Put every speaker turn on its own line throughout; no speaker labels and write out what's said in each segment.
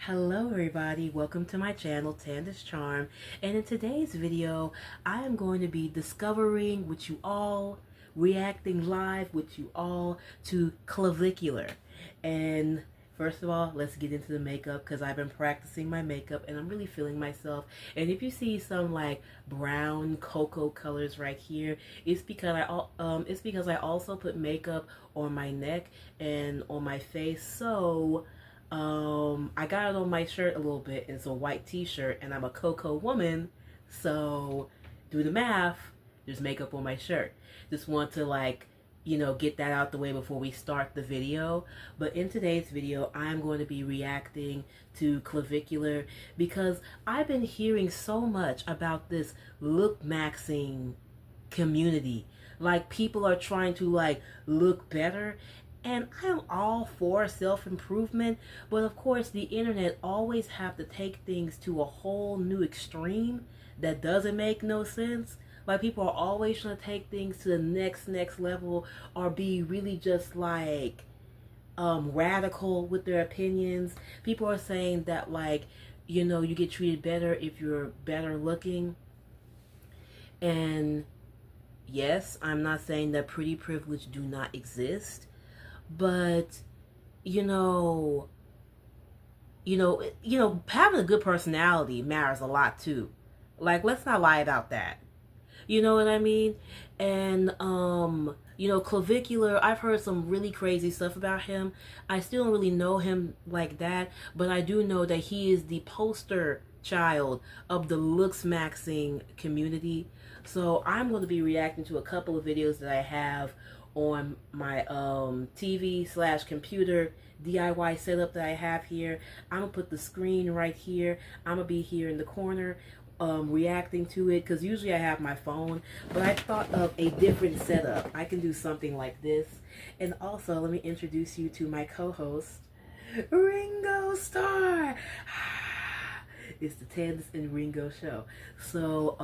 Hello everybody, welcome to my channel Tanda's Charm, and in today's video I am going to be discovering with you all, reacting live with you all to Clavicular. And first of all, let's get into the makeup because I've been practicing my makeup and I'm really feeling myself. And if you see some like brown cocoa colors right here, it's because I also put makeup on my neck and on my face. So I got it on my shirt a little bit. It's a white t-shirt and I'm a cocoa woman, so do the math, there's makeup on my shirt. Just want to get that out the way before we start the video. But in today's video, I'm going to be reacting to Clavicular because I've been hearing so much about this Looksmaxxing community. Like, people are trying to look better, and I'm all for self-improvement, but of course the internet always have to take things to a whole new extreme that doesn't make no sense. Like, people are always trying to take things to the next level, or be really just radical with their opinions. People are saying that you get treated better if you're better looking. And yes, I'm not saying that pretty privilege do not exist, but having a good personality matters a lot too. Like, let's not lie about that. You know what I mean? And Clavicular, I've heard some really crazy stuff about him. I still don't really know him like that, but I do know that he is the poster child of the Looksmaxxing community. So I'm going to be reacting to a couple of videos that I have on my TV/computer DIY setup that I have here. I'm gonna put the screen right here. I'm gonna be here in the corner reacting to it, because usually I have my phone, but I thought of a different setup. I can do something like this. And also, let me introduce you to my co-host, Ringo Starr. It's the Tandis and Ringo show. So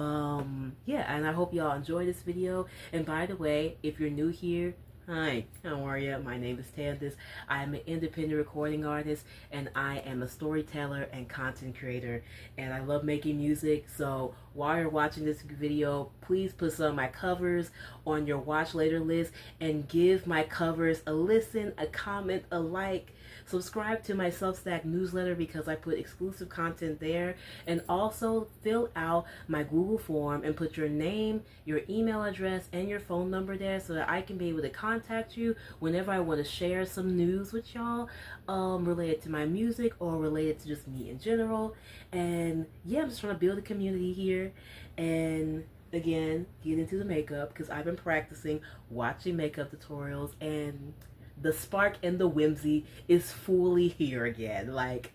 yeah, and I hope y'all enjoy this video. And by the way, if you're new here, hi, how are you? My name is Tandis. I'm an independent recording artist, and I am a storyteller and content creator, and I love making music. So while you're watching this video, please put some of my covers on your watch later list, and give my covers a listen, a comment, a like. Subscribe to my Substack newsletter because I put exclusive content there, and also fill out my Google form and put your name, your email address, and your phone number there so that I can be able to contact you whenever I want to share some news with y'all related to my music or related to just me in general. And yeah, I'm just trying to build a community here, and again, get into the makeup because I've been practicing, watching makeup tutorials, and the spark and the whimsy is fully here again. Like,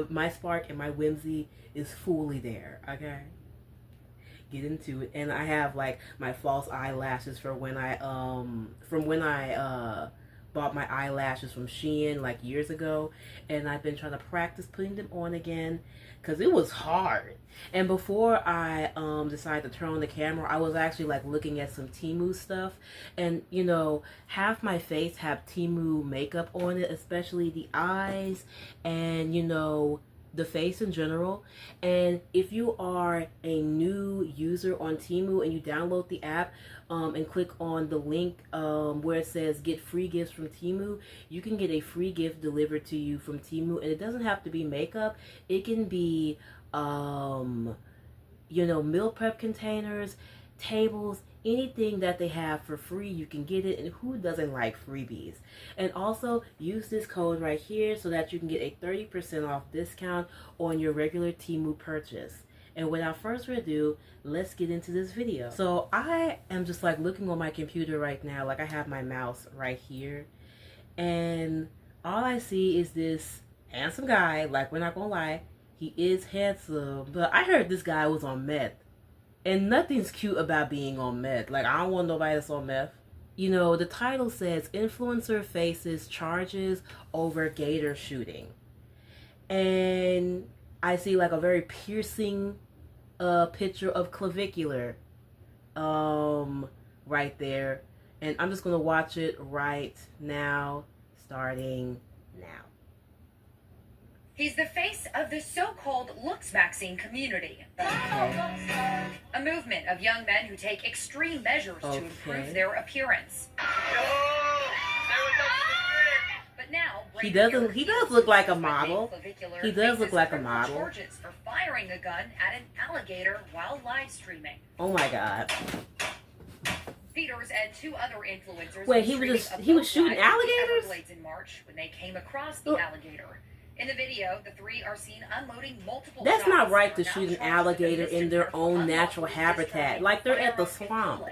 my spark and my whimsy is fully there. Okay, get into it. And I have my false eyelashes for when I bought my eyelashes from Shein years ago, and I've been trying to practice putting them on again because it was hard. And before I decided to turn on the camera, I was actually looking at some temu stuff, and half my face have temu makeup on it, especially the eyes and the face in general. And if you are a new user on Temu and you download the app and click on the link where it says get free gifts from Temu, you can get a free gift delivered to you from Temu. And it doesn't have to be makeup. It can be meal prep containers, tables, anything that they have for free, you can get it. And who doesn't like freebies? And also use this code right here so that you can get a 30% off discount on your regular Temu purchase. And without further ado, let's get into this video. So I am just looking on my computer right now. I have my mouse right here, and all I see is this handsome guy. We're not gonna lie, he is handsome, but I heard this guy was on meth. And nothing's cute about being on meth. I don't want nobody that's on meth. The title says influencer faces charges over gator shooting. And I see a very piercing picture of Clavicular right there. And I'm just going to watch it right now, starting now.
He's the face of the so-called Looksmaxxing community. A movement of young men who take extreme measures to improve their appearance. But now,
he does look like a model. He does look like a model.
Charges for firing a gun at an alligator while live streaming.
Oh my God.
Peters and 2 other influencers.
Wait, he was shooting alligators
in March when they came across the alligator. In the video, the 3 are seen unloading multiple
That's
shots.
not right to shoot an alligator in their own natural habitat. Like they're at the swamp.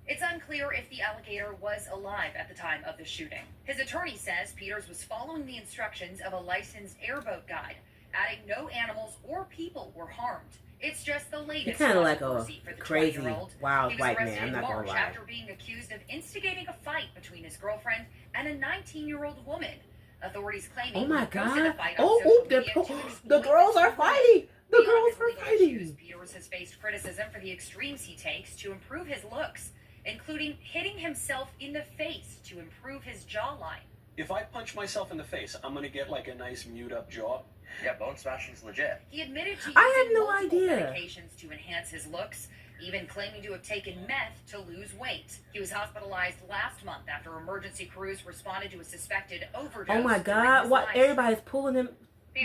It's unclear if the alligator was alive at the time of the shooting. His attorney says Peters was following the instructions of a licensed airboat guide, adding no animals or people were harmed. It's just the latest.
He's kind of like a
for the
crazy, wild white man. I'm not
gonna
lie.
After being accused of instigating a fight between his girlfriend and a 19-year-old woman. Authorities claiming.
Oh my God! The girls are fighting. The girls are fighting.
Peters has faced criticism for the extremes he takes to improve his looks, including hitting himself in the face to improve his jawline.
If I punch myself in the face, I'm gonna get like a nice mewed up jaw.
Yeah, bone smashing's legit.
He admitted to
I had
using
no
multiple
idea.
medications to enhance his looks, even claiming to have taken meth to lose weight. He was hospitalized last month after emergency crews responded to a suspected overdose.
Oh my God! What? Everybody's pulling him.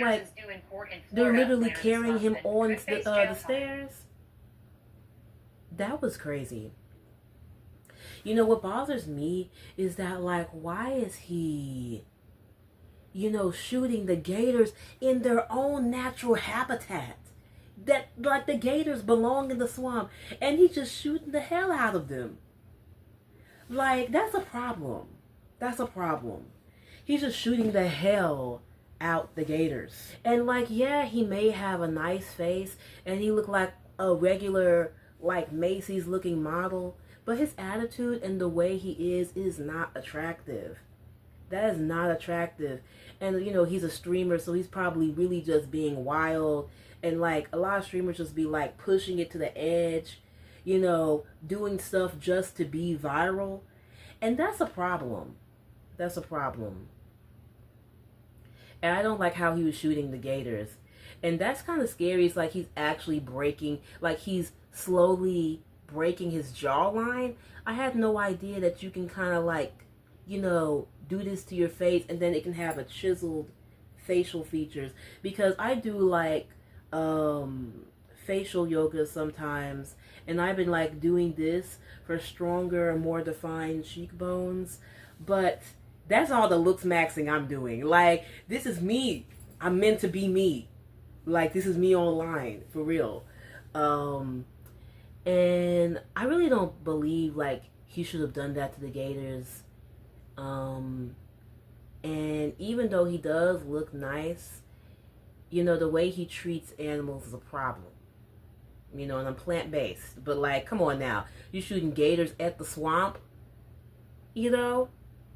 Like they're literally carrying him on the stairs. That was crazy. You know what bothers me is that, like, why is he, shooting the gators in their own natural habitat? That, like, the gators belong in the swamp, and he's just shooting the hell out of them. Like, that's a problem. That's a problem. He's just shooting the hell out the gators. And, like, yeah, he may have a nice face, and he look like a regular, like, Macy's looking model, but his attitude and the way he is not attractive. That is not attractive. And, he's a streamer, so he's probably really just being wild. And, like, a lot of streamers just be, like, pushing it to the edge, doing stuff just to be viral. And that's a problem. That's a problem. And I don't like how he was shooting the gators. And that's kind of scary. It's like he's actually breaking, like he's slowly breaking his jawline. I had no idea that you can kind of like, do this to your face and then it can have a chiseled facial features. Because I do like facial yoga sometimes, and I've been like doing this for stronger and more defined cheekbones. But that's all the Looksmaxxing I'm doing. Like, this is me. I'm meant to be me. Like, this is me online, for real. And I really don't believe, like, he should have done that to the gators. And even though he does look nice, the way he treats animals is a problem. And I'm plant-based. But, like, come on now. You're shooting gators at the swamp,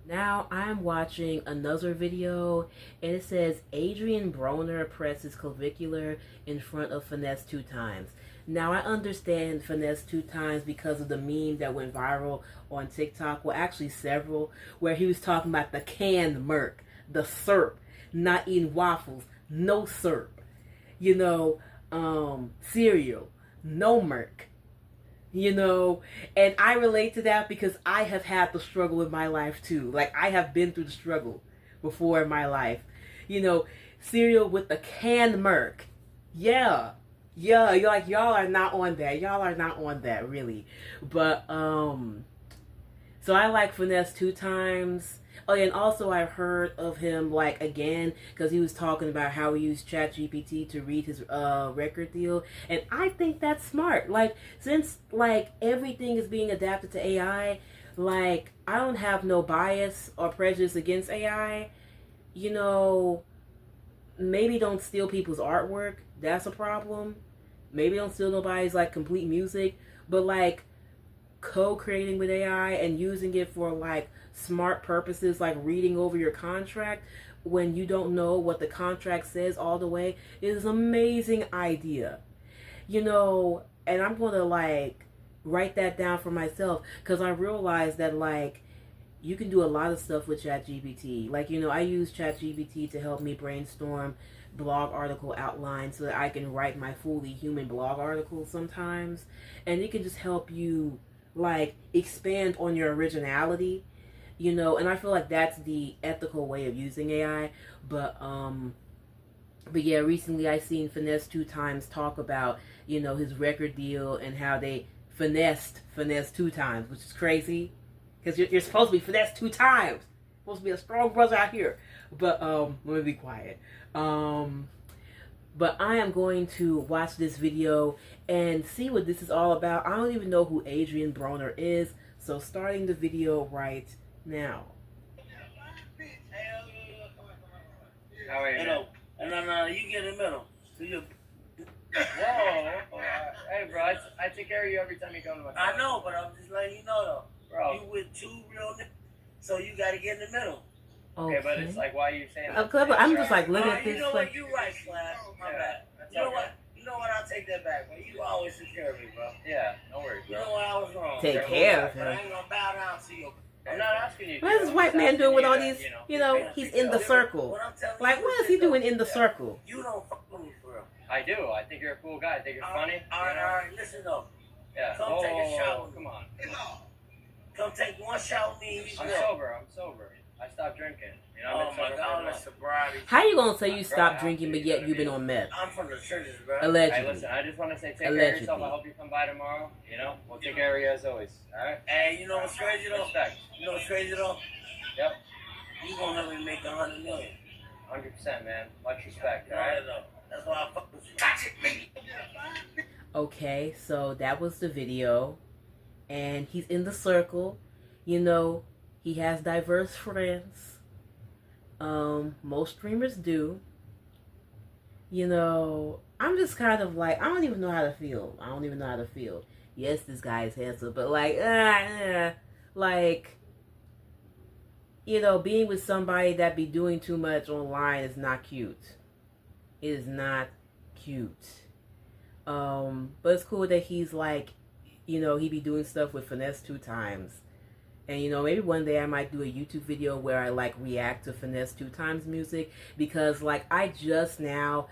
Now I'm watching another video, and it says Adrian Broner presses Clavicular in front of Finesse 2 times. Now I understand Finesse 2 times because of the meme that went viral on TikTok. Well, actually several, where he was talking about the canned Merc, the syrup, not eating waffles, no syrup. Cereal, no Merc. And I relate to that because I have had the struggle in my life too. Like, I have been through the struggle before in my life. Cereal with the canned Merc. Yeah, you're like, y'all are not on that. Y'all are not on that, really. But, so I like Finesse 2 times. Oh, and also I've heard of him, like, again, because he was talking about how he used ChatGPT to read his record deal. And I think that's smart. Like, since, like, everything is being adapted to AI, like, I don't have no bias or prejudice against AI. Maybe don't steal people's artwork. That's a problem. Maybe don't steal nobody's, like, complete music. But, like, co-creating with AI and using it for, like, smart purposes, like reading over your contract when you don't know what the contract says all the way, is an amazing idea. And I'm going to, like, write that down for myself, because I realize that, like, you can do a lot of stuff with ChatGPT. Like, I use ChatGPT to help me brainstorm blog article outline so that I can write my fully human blog articles sometimes. And it can just help you like expand on your originality, you know, and I feel like that's the ethical way of using AI. But yeah, recently I seen Finesse 2 Times talk about, you know, his record deal and how they finesse 2 times, which is crazy. Because you're supposed to be finessed 2 times. Supposed to be a strong brother out here. But let me be quiet. But I am going to watch this video and see what this is all about. I don't even know who Adrian Broner is. So starting the video right now.
How are you?
No, you get in the middle. So you.
Whoa. Hey, bro, I take care of you every time you come to my
I know, but I'm just letting you know though.
Bro.
You with 2 real niggas, so you gotta get in the middle.
Okay, but it's like, why are you saying that?
I'm just like looking at
You
this.
know
Like,
what? You right, Slash. My
Yeah,
bad.
that's
You know
okay.
what? You know what? I'll take that back, bro. You always take care of me, bro.
Yeah, no worries,
You
bro.
know what? I was wrong.
Take
bro.
care of
But I
him.
ain't gonna bow down to you.
I'm not asking you.
what is this white man doing with all these, you know, he's in the circle.
What I'm telling
Like,
you
what is he
this, though.
doing in the circle?
You don't fuck with me for real.
I do. I think you're a cool guy. I think you're funny.
All right. Listen though.
Yeah.
Come take a shot with me.
Come on.
Come take one shot with me.
I'm sober. I stopped drinking. You know,
Oh
I've been
my
sober for a
God,
month.
that's sobriety.
How you gonna say you
Bro, I
stopped
have
drinking,
to,
but
you know
yet
what
you've
I
been
mean?
on meth?
I'm from the churches, bro.
Hey,
Allegedly.
listen, I just want to say take care
Allegedly.
of yourself. I hope you come by tomorrow. You know, we'll take care of you as always. All right?
Hey, you know what's crazy though?
Respect.
You know what's crazy though?
Yep.
You gonna help me make 100 million.
100%, man. Much respect. All
All
right?
right, though. That's why I fuck with you.
Okay, so that was the video. And he's in the circle. You know, he has diverse friends. Most streamers do. You know, I'm just kind of like, I don't even know how to feel. Yes, this guy is handsome, but like, you know, being with somebody that be doing too much online is not cute. It is not cute. But it's cool that he's like, you know, he be doing stuff with Finesse 2 Times. And, you know, maybe one day I might do a YouTube video where I, like, react to Finesse 2 Times music. Because, like, I just now,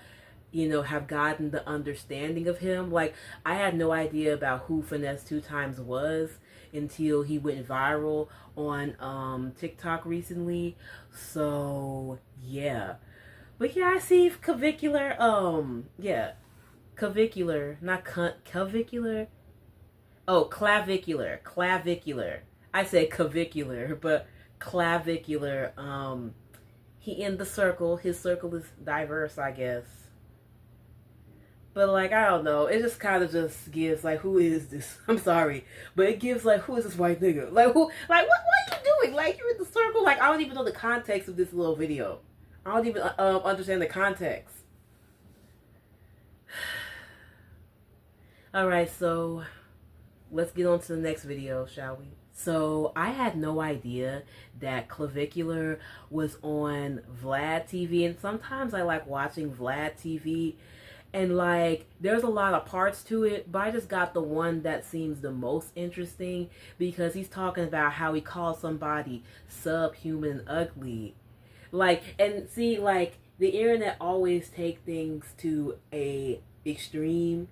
you know, have gotten the understanding of him. Like, I had no idea about who Finesse 2 Times was until he went viral on TikTok recently. So, yeah. But, yeah, I see Clavicular, Clavicular, not Clavicular. Oh, Clavicular. I said clavicular, but clavicular. He in the circle. His circle is diverse, I guess. But like, I don't know. It just kind of just gives like, who is this? I'm sorry, but it gives like, who is this white nigga? Like who? Like what are you doing? Like you're in the circle. Like I don't even know the context of this little video. I don't even understand the context. All right, so let's get on to the next video, shall we? So I had no idea that Clavicular was on Vlad TV, and sometimes I like watching Vlad TV, and like there's a lot of parts to it, but I just got the one that seems the most interesting because he's talking about how he calls somebody subhuman and ugly. Like, and see, like the internet always take things to a extreme.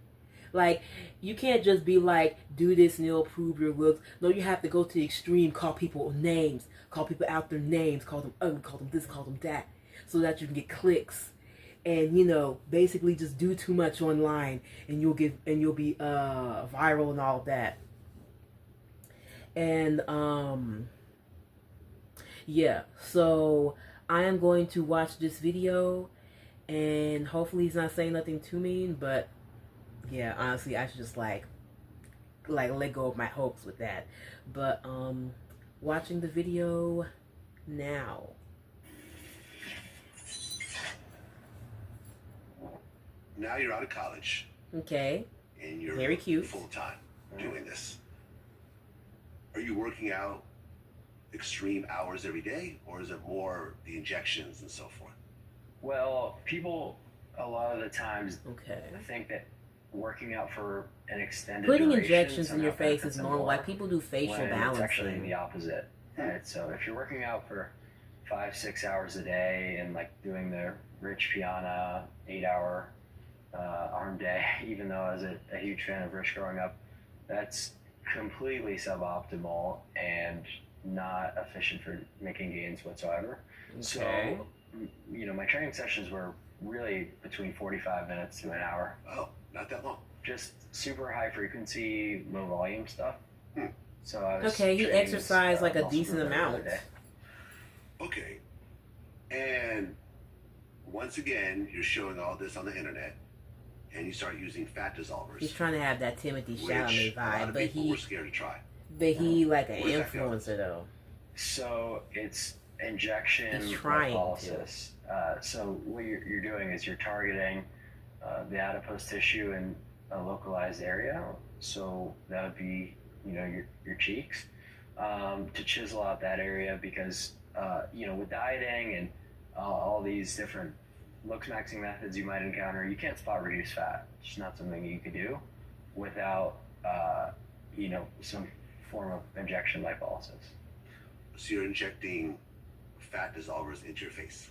Like, you can't just be like, do this and it'll prove your looks. No, you have to go to the extreme, call people names, call people out their names, call them ugly, call them this, call them that, so that you can get clicks. And, you know, basically just do too much online and you'll be viral and all of that. And, yeah, so I am going to watch this video and hopefully he's not saying nothing too mean, but yeah, honestly, I should just like let go of my hopes with that. But watching the video now.
Now you're out of college
Okay.
and you're
Very cute.
full time doing this. Are you working out extreme hours every day, or is it more the injections and so forth?
Well, people a lot of the times
Okay.
think that working out for an extended
Putting
duration
injections in your
somehow
face
benefits
is
them
normal.
more,
Like people do facial
when it's actually the
balancing.
opposite. Right? So if you're working out for
5-6 hours a day and like doing the Rich Piana 8-hour arm day, even though I was a huge fan of Rich growing up, that's completely suboptimal and not efficient for making gains whatsoever.
Okay.
So, my training sessions were really between 45 minutes to an hour.
Oh, not that long.
Just super high frequency, low volume stuff. So I was
Okay, he
training
exercised like a
muscle
decent
group every
amount.
other day.
Okay. And once again, you're showing all this on the internet, and you start using fat dissolvers.
He's trying to have that Timothy
which
Chalamet
a lot
vibe,
of
but
people were scared to try.
he like an
Where's that going?
influencer though.
So it's injection
He's trying to.
lipolysis. So what you're doing is you're targeting the adipose tissue in a localized area. So that would be, your cheeks, to chisel out that area because, with dieting and all these different Looksmaxxing methods you might encounter, you can't spot reduce fat. It's just not something you could do without, some form of injection lipolysis.
So you're injecting fat dissolvers into your face.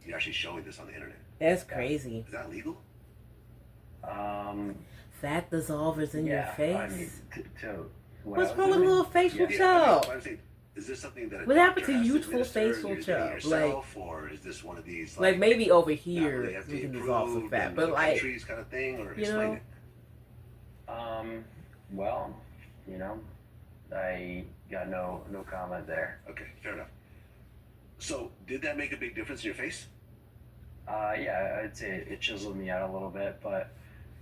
You're actually showing this on the internet.
That's crazy.
Is that legal?
Fat dissolvers in your face.
I mean,
What's wrong with a little facial
Yeah,
chub?
I'm saying, is this something that a
What happened
doctor
to
has
youthful
administer,
facial
you're doing it
chub?
yourself, or is this one of these
Like maybe over
not
here
really
we
FDA
can dissolve some
approved
fat,
in
but
other
like
countries kind of thing, or
you
explain
know,
it?
Well, I got no comment there.
Okay, fair enough. So did that make a big difference in your face?
Yeah, I'd say it chiseled me out a little bit, but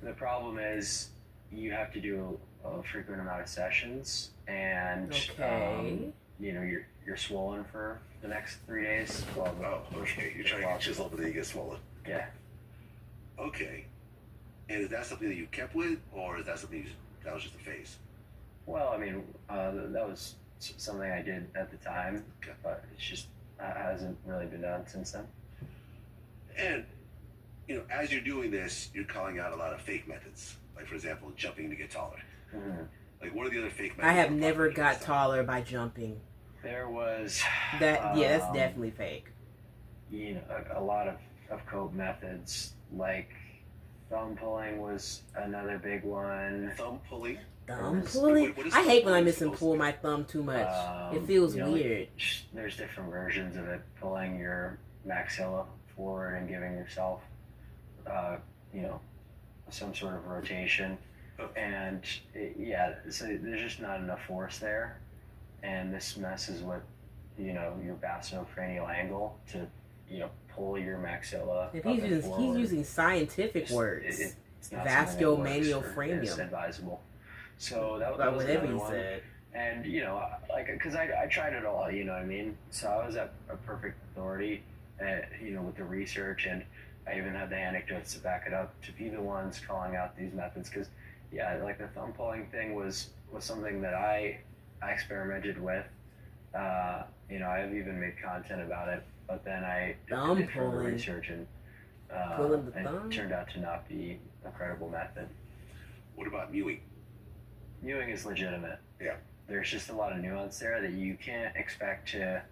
the problem is you have to do a frequent amount of sessions, and
okay.
You're swollen for the next 3 days. Well,
Okay. You're trying to get chiseled, but then you get swollen.
Yeah.
Okay. And is that something that you kept with, or is that something that was just a phase?
Well, I mean, that was something I did at the time,
Okay.
but it's just hasn't really been done since then.
And, as you're doing this, you're calling out a lot of fake methods. Like, for example, jumping to get taller.
Mm-hmm.
Like, what are the other fake methods?
I have
you're
never
popular
got
with?
taller by jumping.
There was
That's definitely fake.
A lot of cope methods, like thumb pulling was another big one.
Thumb pulling?
Thumb pulling?
What is
I
thumb
hate when I
pulling
miss and
supposed
pull
to
my thumb too much. It
Um,
feels
like,
weird.
there's different versions of it, pulling your maxilla forward and giving yourself, some sort of rotation. And so there's just not enough force there, and this messes with, your basocranial angle to, pull your maxilla.
If
up
he's
and
using, he's
forward.
using scientific words.
It's not something that works or
Vasculomanual
is advisable. So that
But
was
whatever
another
he
one.
said.
And because I tried it all, you know what I mean. So I was at a perfect authority, with the research, and I even had the anecdotes to back it up to be the ones calling out these methods. Because like the thumb pulling thing was something that I experimented with. I've even made content about it, but then I
Thumb
did further
pulling.
research and
Pulling the thumb?
it turned out to not be a credible method.
What about mewing?
Mewing is legitimate.
Yeah.
There's just a lot of nuance there that you can't expect to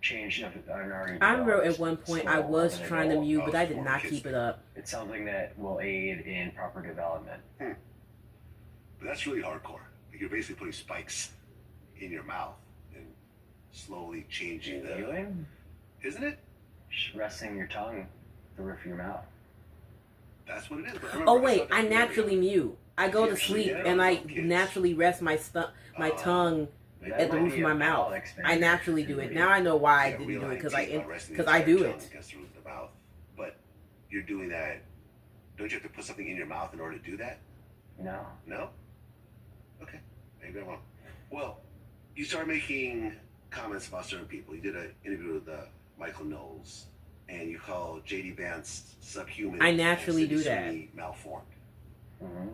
change an already.
I remember at
developed
one point
skill
I was
of an
trying to
adult.
mute, but I
Oh,
did
for
not
kids.
keep it up.
It's something that will aid in proper development.
But that's really hardcore. Like, you're basically putting spikes in your mouth and slowly changing the...
Mewing,
Isn't it?
just resting your tongue the roof of your mouth.
That's what it is. But I remember
Oh
I
wait,
saw that
I
video.
naturally mute. I go to
Yeah,
sleep
yeah,
and I
kids.
naturally rest my tongue
That
at the
might
roof of
be
my
a
mouth.
valid
I
experiment.
naturally do it. Now I know why I
Yeah,
didn't do it
realigning
because
teeth by resting
because
the
I do
entire
it.
tongue against the roof of the mouth. But you're doing that. Don't you have to put something in your mouth in order to do that?
No.
No? Okay. Maybe I'm wrong. Well, you started making comments about certain people. You did an interview with Michael Knowles, and you called J.D. Vance subhuman.
I naturally
and
do
Sidney
that.
Sweeney malformed.
Mm-hmm.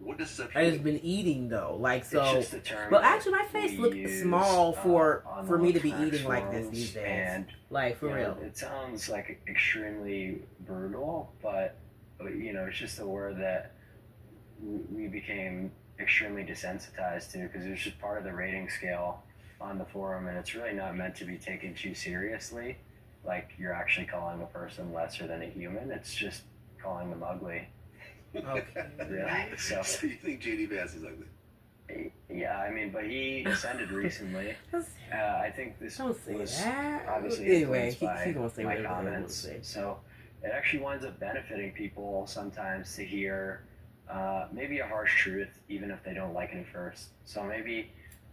What does
I
subhuman
just been eating though, like
It's
so.
just a term
Well,
that
actually, my face
we
looks
use,
small for
on
me to be
Looksmaxxers
eating like this
forums,
these days.
And
Like for
you know,
real.
it sounds like extremely brutal, but it's just a word that we became extremely desensitized to because it was just part of the rating scale on the forum, and it's really not meant to be taken too seriously. Like you're actually calling a person lesser than a human. It's just calling them ugly.
Okay.
Really. So
So you think JD Vance is ugly?
yeah, I mean, but he ascended recently. I think this
Don't say
was
that.
obviously
Anyway,
influenced
he's
by
gonna say
my
whatever he wants
comments.
to say.
So it actually winds up benefiting people sometimes to hear maybe a harsh truth, even if they don't like it at first. So maybe,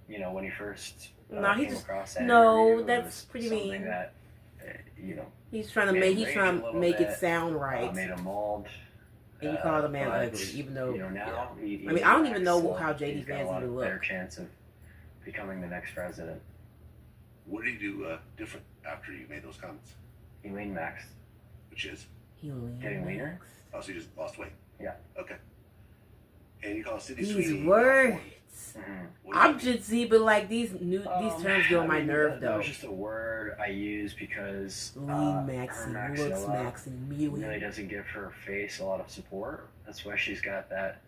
you know, when he first
No, he
came
just
across that
no.
interview, it
That's
was
pretty
something
mean.
that, you know,
He's trying to
made
make.
him
He's
rage
trying
a
to
little
make it
bit,
sound right.
made him mauled.
And you call the man
but,
ugly, even though
you know, now he
I mean, I don't even
acts,
know
so
how JD
he's got
Vance
a lot
even
better
look.
chance of becoming the next president.
What did you do different after you made those comments?
He lean maxed.
Which is,
He lean
Getting leaner?
next.
oh, so you just lost weight.
Yeah.
Okay. And you call Sydney
These
Sweeney.
words.
Mm-hmm.
What does
I'm
that mean?
Gen Z, but like these terms get on my nerve
that
though.
was just a word I use because
Lean
her
maxing,
maxilla
looks maxing,
really
mealy.
doesn't give her face a lot of support. That's why she's got that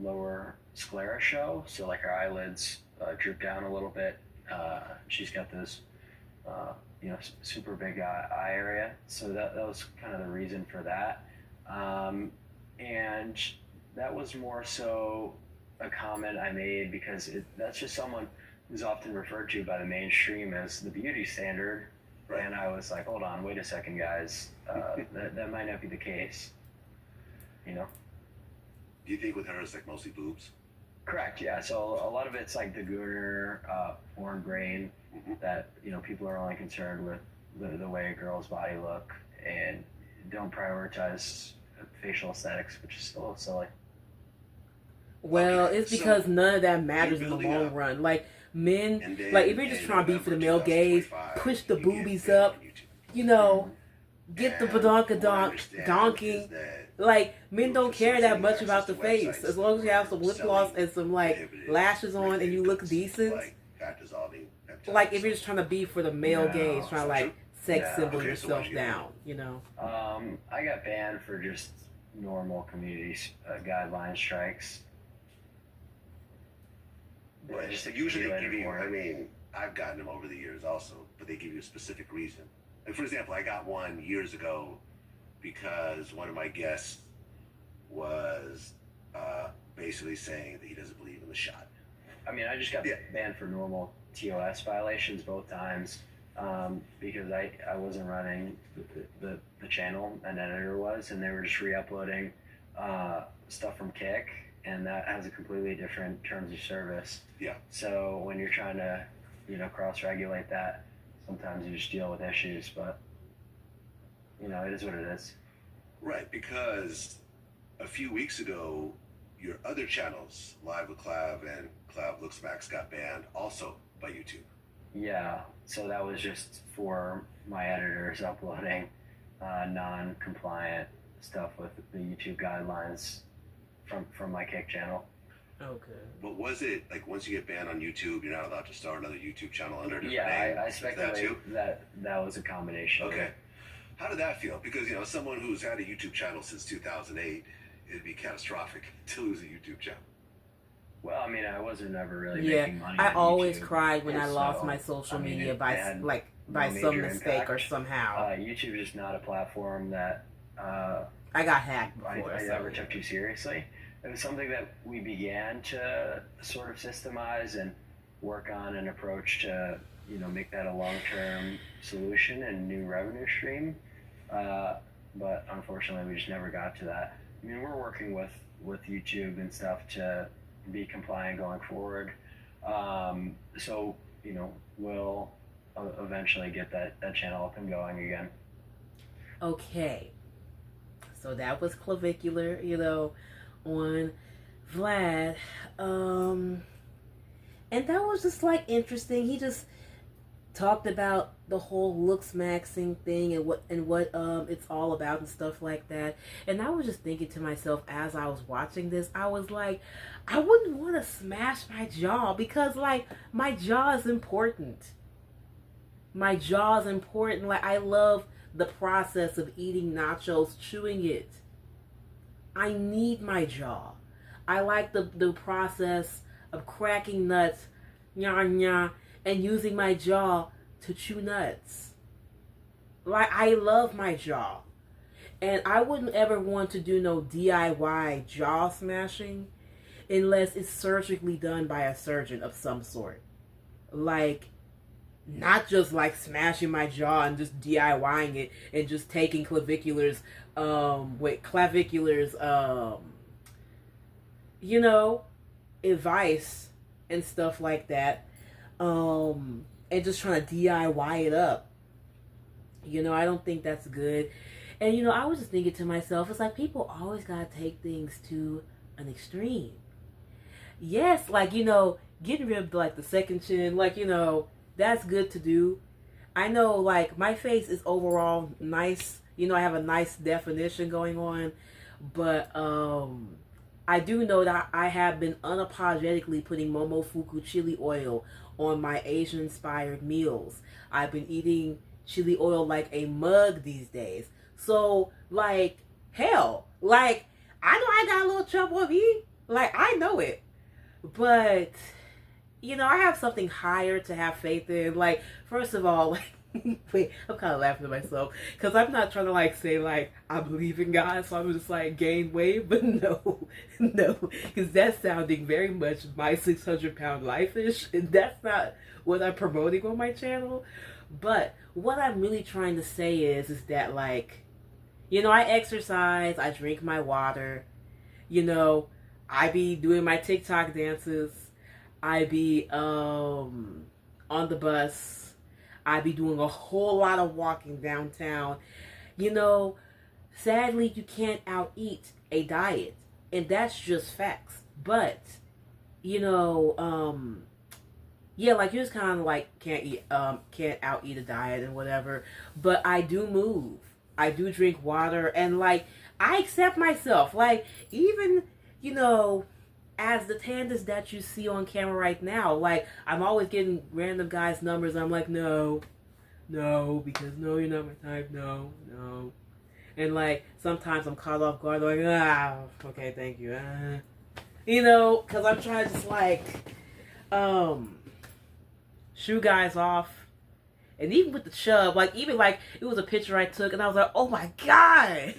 lower sclera show. So like her eyelids droop down a little bit. She's got this, super big eye area. So that was kind of the reason for that. And that was more so a comment I made because that's just someone who's often referred to by the mainstream as the beauty standard.
Right.
And I was like, hold on, wait a second, guys. That might not be the case. You know?
Do you think with her it's like mostly boobs?
Correct, yeah. So a lot of it's like the gooner, foreign brain
Mhm.
that, people are only concerned with the way a girl's body look and don't prioritize facial aesthetics, which is still silly.
Well,
Okay,
it's
so
because none of that matters in the
building
long
up.
run. Like men,
And then
like if you're just
in
trying to be for the
November
male gaze,
2025,
push the
you get
boobies
banned
up,
on YouTube.
you know, get the
And
badonkadonk,
what I understand
donking.
is that
Like men
you're
don't care that
facilitating
much
access
about the
to
face,
websites
as long as you have some lip gloss
selling
and some like
prohibited
lashes on and you look
goods,
decent.
like fat dissolving peptides.
Like if you're just trying to be for the male
No.
gaze, trying to like sex
Yeah.
symbol
Okay, so
yourself
why'd you get
down, you know.
I got banned for just normal community guideline strikes.
But
Just
usually they
accumulated
give you,
for it.
I mean, I've gotten them over the years also, but they give you a specific reason. Like, for example, I got one years ago because one of my guests was basically saying that he doesn't believe in the shot.
I mean, I just got
Yeah.
banned for normal TOS violations both times because I wasn't running the channel, an editor was, and they were just re-uploading stuff from Kick, and that has a completely different terms of service.
Yeah.
So when you're trying to, cross-regulate that, sometimes you just deal with issues, but, it is what it is.
Right, because a few weeks ago, your other channels, Live with Clav and Clav Looksmaxxers, got banned also by YouTube.
Yeah, so that was just for my editors uploading non-compliant stuff with the YouTube guidelines from my Kick channel.
Okay.
But was it like once you get banned on YouTube, you're not allowed to start another YouTube channel under a different
Yeah,
name?
I
Is that
speculate
too?
that was a combination.
Okay. How did that feel? Because someone who's had a YouTube channel since 2008, it'd be catastrophic to lose a YouTube channel.
Well, I mean, I wasn't ever really
Yeah,
making money.
I
on
always
YouTube,
cried when I
so,
lost my social
I mean,
media
it
by
had
by
no
some
major
mistake or
impact.
somehow.
YouTube is not a platform that
I got hacked before.
I
so,
ever took too seriously. It was something that we began to sort of systemize and work on an approach to, make that a long-term solution and new revenue stream. But unfortunately, we just never got to that. I mean, we're working with YouTube and stuff to be compliant going forward. So, we'll eventually get that channel up and going again.
Okay. So that was Clavicular, on Vlad. And that was just like interesting. He just talked about the whole Looksmaxxing thing and what it's all about and stuff like that. And I was just thinking to myself as I was watching this, I was like, I wouldn't want to smash my jaw because like my jaw is important. My jaw is important. Like I love the process of eating nachos, chewing it. I need my jaw. I like the process of cracking nuts, nya nya, and using my jaw to chew nuts. Like, I love my jaw. And I wouldn't ever want to do no DIY jaw smashing unless it's surgically done by a surgeon of some sort. Like, not just like smashing my jaw and just DIYing it and just taking Clavicular's, you know, advice and stuff like that, and just trying to DIY it up. You know, I don't think that's good. And, you know, I was just thinking to myself, it's like people always gotta take things to an extreme. Yes, like, you know, getting rid of like the second chin, like, you know, that's good to do. I know, like, my face is overall nice. You know, I have a nice definition going on. But I do know that I have been unapologetically putting Momofuku chili oil on my Asian-inspired meals. I've been eating chili oil like a mug these days. So, like, hell, like, I know I got a little trouble with me. Like, I know it. But, you know, I have something higher to have faith in. Like, first of all, like, wait, I'm kind of laughing at myself. Because I'm not trying to, like, say, like, I believe in God, so I'm just, like, gain weight. But no, no. Because that's sounding very much my 600-pound life-ish. And that's not what I'm promoting on my channel. But what I'm really trying to say is that, like, you know, I exercise, I drink my water, you know, I be doing my TikTok dances, I be on the bus, I be doing a whole lot of walking downtown. You know, sadly, you can't out-eat a diet, and that's just facts. But, you know, yeah, like, you just kind of, like, can't out-eat a diet and whatever. But I do move. I do drink water. And, like, I accept myself. Like, even, you know, as the Tandis that you see on camera right now, like, I'm always getting random guys' numbers. I'm like, no, because no, you're not my type. No. And, like, sometimes I'm caught off guard. Like, okay, thank you. You know, because I'm trying to just, like, shoo guys off. And even with the chub, like, even, like, it was a picture I took, and I was like, oh my god,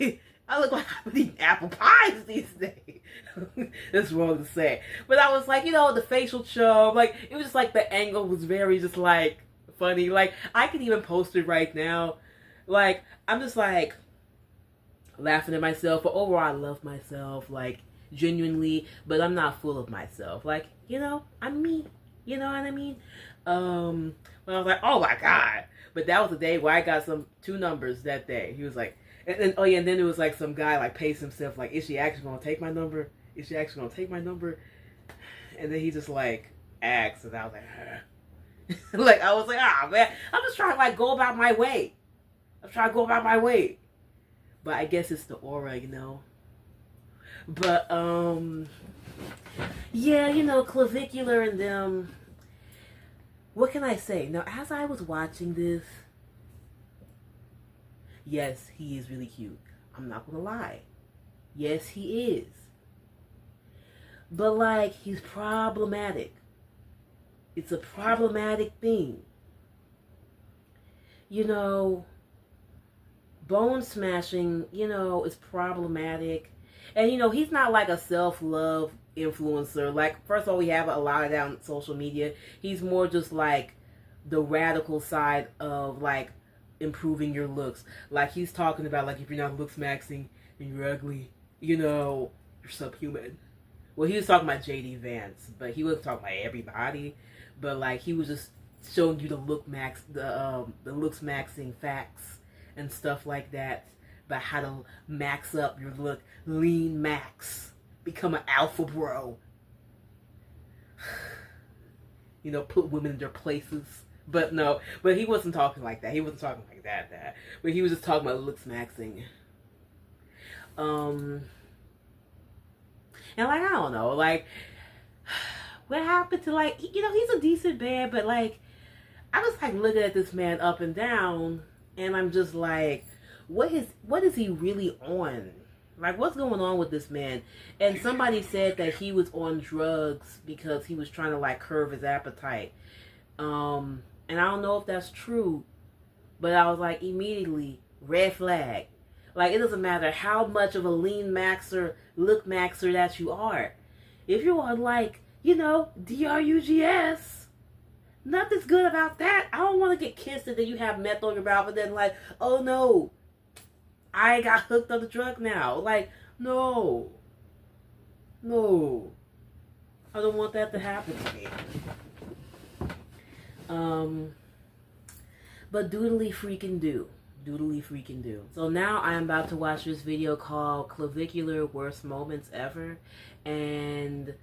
I look like I'm eating apple pies these days. That's wrong to say. But I was like, you know, the facial chub, like, it was just, like, the angle was very just, like, funny. Like, I could even post it right now. Like, I'm just, like, laughing at myself. But overall, I love myself, like, genuinely. But I'm not full of myself. Like, you know, I'm me. You know what I mean? When I was like, oh my god. But that was the day where I got 2 numbers that day. He was like, and oh yeah, and then it was like some guy like paced himself like, is she actually gonna take my number? Is she actually gonna take my number? And then he just like asked, and I was like, like, I was like, man, I'm just trying to like go about my way. I'm trying to go about my way. But I guess it's the aura, you know. But yeah, you know, Clavicular and them. What can I say? Now, as I was watching this, yes, he is really cute. I'm not gonna lie. Yes, he is. But, like, he's problematic. It's a problematic thing. You know, bone smashing, you know, is problematic. And, you know, he's not like a self-love influencer. Like, first of all, we have a lot of that on social media. He's more just like the radical side of like improving your looks. Like, he's talking about like, if you're not Looksmaxxing and you're ugly, you know, you're subhuman. Well, he was talking about JD Vance, but he wasn't talking about everybody. But like, he was just showing you the Looksmaxxing facts and stuff like that about how to max up your look. Lean max. Become an alpha bro. You know, put women in their places. But no, but he wasn't talking like that. He wasn't talking like that. But he was just talking about Looksmaxxing. And like, I don't know, like, what happened to, like, you know, he's a decent man, but like, I was like looking at this man up and down, and I'm just like, what is he really on? Like, what's going on with this man? And somebody said that he was on drugs because he was trying to, like, curb his appetite. And I don't know if that's true, but I was like, immediately, red flag. Like, it doesn't matter how much of a lean maxer, Looksmaxxer that you are. If you're on, like, you know, DRUGS, nothing's good about that. I don't want to get kissed and then you have meth on your mouth and then, like, oh no, I got hooked on the drug now. Like, no. No. I don't want that to happen to me. But doodly freaking do. Doodly freaking do. So now I am about to watch this video called Clavicular Worst Moments Ever. And,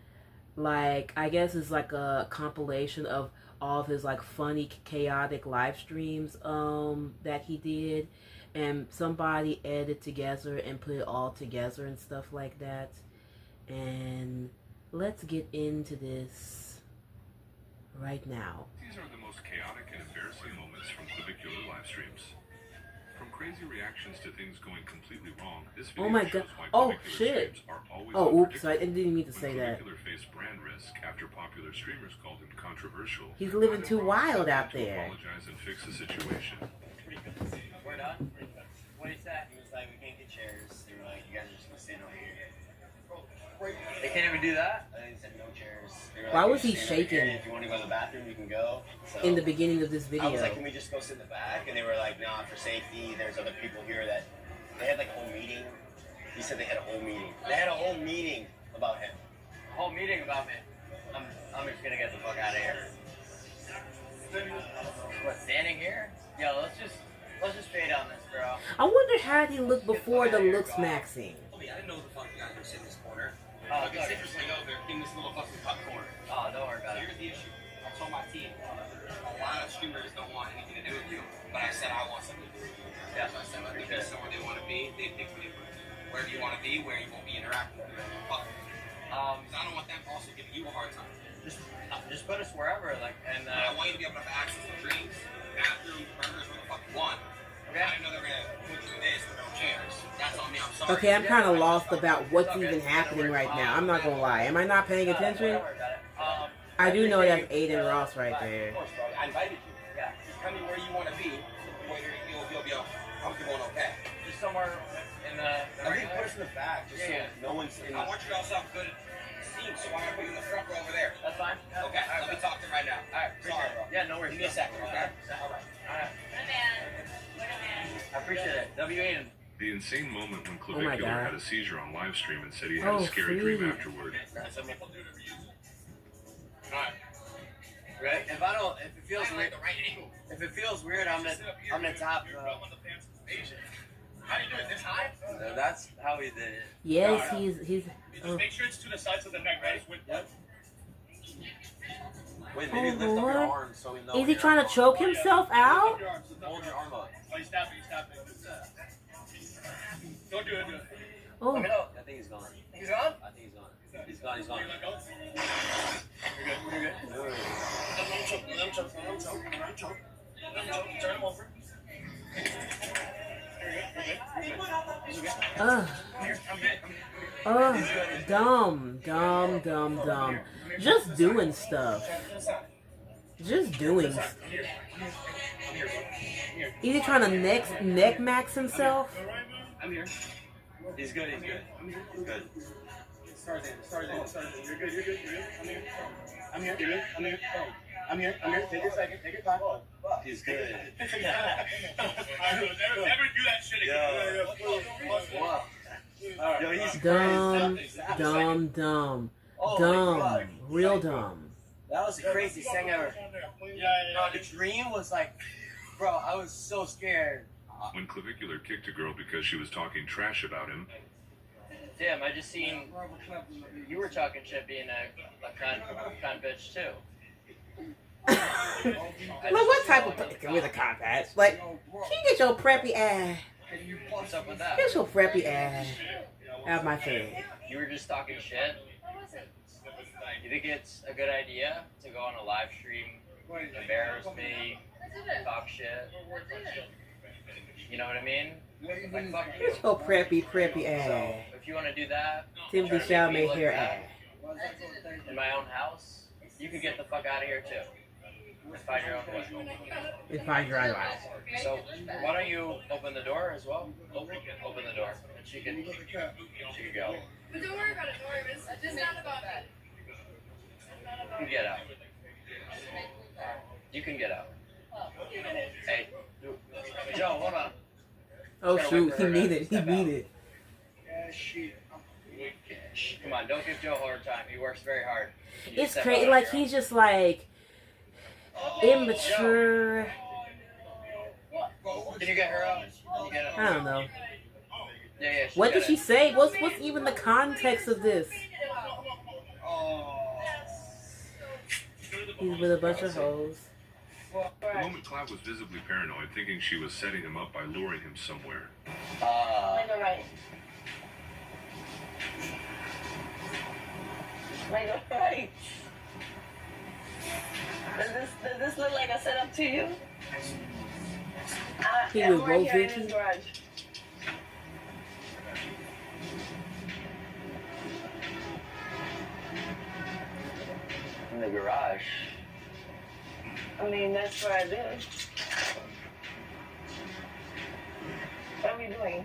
like, I guess it's like a compilation of all of his, like, funny, chaotic live streams that he did. And somebody edited together and put it all together and stuff like that. And let's get into this right now.
These are the most chaotic and embarrassing moments from Clavicular live streams. From crazy reactions to things going completely wrong, this video
Oh my
shows
god.
why
Oh
Clavicular
shit.
streams are always
Oh, oops. I
unpredictable.
didn't mean to say
When
that.
Clavicular faced brand risk after popular streamers called him controversial.
He's living too wild out
to
there.
apologize and fix the situation.
We're done? What did he say? He was like, we can't get chairs. They were like, you guys are just gonna stand over here. They can't even do that? I think they said no chairs. They were
Why
like,
was
"You
he
just stand over here,
shaking?
and if you want to go to the bathroom, you can go." So
In the beginning of this
I was like,
video.
can we just go sit in the back? And they were like, nah, for safety. There's other people here that they had like a whole meeting. He said they had a whole meeting. They had a whole meeting about him. A whole meeting about me. I'm just gonna get the fuck out of here. What, standing here? Yo, let's just fade on this, bro.
I wonder how he looked before the Looksmaxxing.
I didn't know what the fuck you guys were sitting in this corner.
Oh,
Fucking sit your way over in this little fucking cut corner.
Oh, don't worry about it.
Here's the issue. I told my team, a lot of streamers don't want anything to do with you, but I said I want something to do with you.
Yeah,
So I said, let them be somewhere they want to be. They pick where wherever you want to be, where you won't be interacting with them. Fuck. Because I don't want them also giving you a hard time.
Just put us wherever, like, and
I want you to be able to have access to drinks, bathrooms, burgers, what the fuck you want.
okay.
I didn't know they were gonna put you in this with no chairs. That's on me. I'm sorry.
Okay, I'm kind of lost about what's even happening right now. I'm not gonna lie. Am I not paying attention?
Don't worry about it.
I do know that's Aiden Ross right there.
Of course, bro. I invited you. Yeah. Just tell me where you want to be, where you'll be comfortable and okay.
Just somewhere in the.
I think put us in the back, just so no one's in.
I want you to also have good seats, so why don't I put you in the front row over there?
That's fine.
Okay, let me talk to him right now.
All right.
Sorry, bro.
Yeah, no worries.
Give me a second, okay? All right.
I appreciate it. W Aiden.
The insane moment when
Oh my
Clavicular
God.
had a seizure on live stream and said he had
Oh,
a scary dream
freak.
afterward.
Alright.
Right? If I don't, if it feels
I
weird,
like the right angle.
if it feels weird, I'm the top.
How do you do it? This high?
That's how we did it.
Yes, he's.
Just make sure it's to the sides of the neck, right?
Wait,
maybe lift up your
your
Lord.
arms so we know.
Is he trying to choke himself out?
Hold your arm up.
Oh, he's tapping, Don't do it, do it.
Oh,
Let me know.
I think he's gone.
He's on?
I think he's gone. He's gone. He's gone.
Let go. You're good. Let him choke. Turn him over.
Dumb. Just doing stuff. Just doing. Is he trying to neck max himself?
I'm here.
He's good. He's good.
Stars in. You're good. I'm here. I'm here. Take your second. Take your time.
He's good.
Never do that shit again.
Wow. Yo, he's
Dumb.
Oh my God.
Real dumb.
That was the craziest thing ever.
Yeah.
The dream was like, bro, I was so scared.
When Clavicular kicked a girl because she was talking trash about him,
Damn, I just seen you were talking shit being a con bitch too.
Like, what type of with a compact? Like, can you get your preppy ass?
What's up with that?
Get your preppy ass out of my face.
You were just talking shit. You think it's a good idea to go on a live stream, embarrass me, talk shit?
You know what I mean? Like, fuck you.
Oh, preppy ass.
So, if you want to do that,
Timothy
try to make me
Chalamet
look
hair
bad
ass.
in my own house, you could get the fuck out of here too. And find your own way.
And find your own way.
So, why don't you open the door as well? Open the door. And she can go.
But don't worry about it, don't worry. It's just not about that.
You can get out. You can get out. Hey, Joe, hold on.
Oh shoot, he mean it.
Come on, don't give Joe a hard time. He works very hard.
It's crazy. Like, he's just like immature.
Can you get her out?
I don't know.
Yeah.
What did she say? What's even the context of this? He's with a bunch of hoes.
The moment Clav was visibly paranoid, thinking she was setting him up by luring him somewhere.
Right. Does this look like a setup to you?
He
I'm
was
right here in
Vicky.
his garage.
In the garage.
I mean, that's what I do. What are we doing?